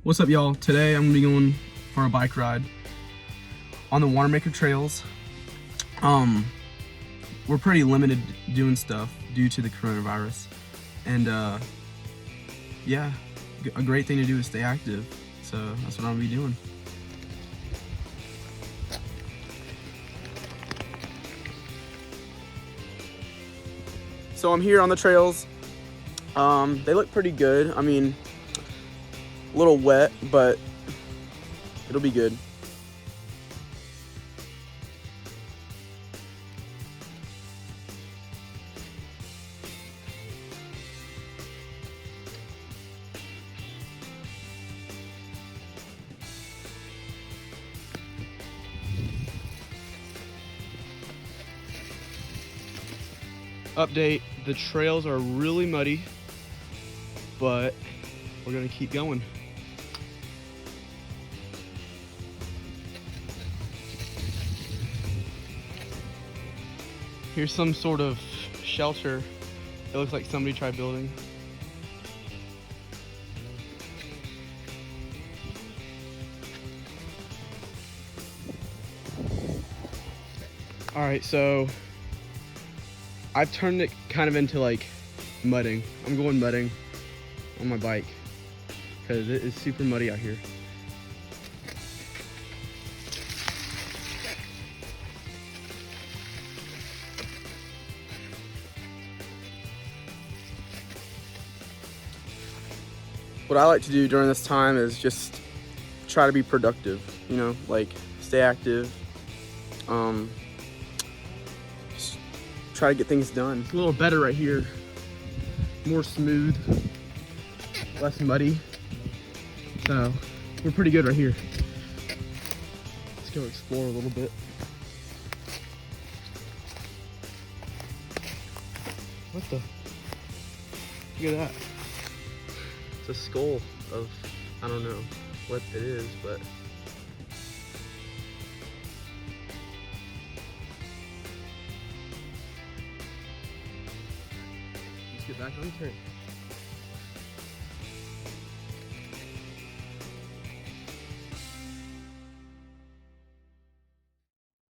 What's up, y'all? Today I'm gonna be going for a bike ride on the Watermaker trails. We're pretty limited doing stuff due to the coronavirus, and yeah, a great thing to do is stay active. So that's what I'm gonna be doing. So I'm here on the trails. They look pretty good. I mean, a little wet, but it'll be good. Update, the trails are really muddy, but we're gonna keep going. Here's some sort of shelter. It looks like somebody tried building. All right, so I've turned it kind of into like mudding. I'm going mudding on my bike because it is super muddy out here. What I like to do during this time is just try to be productive, you know, like stay active, just try to get things done. It's a little better right here, more smooth, less muddy, so we're pretty good right here. Let's go explore a little bit. What the? Look at that. It's a skull of, I don't know what it is, but let's get back on the trail.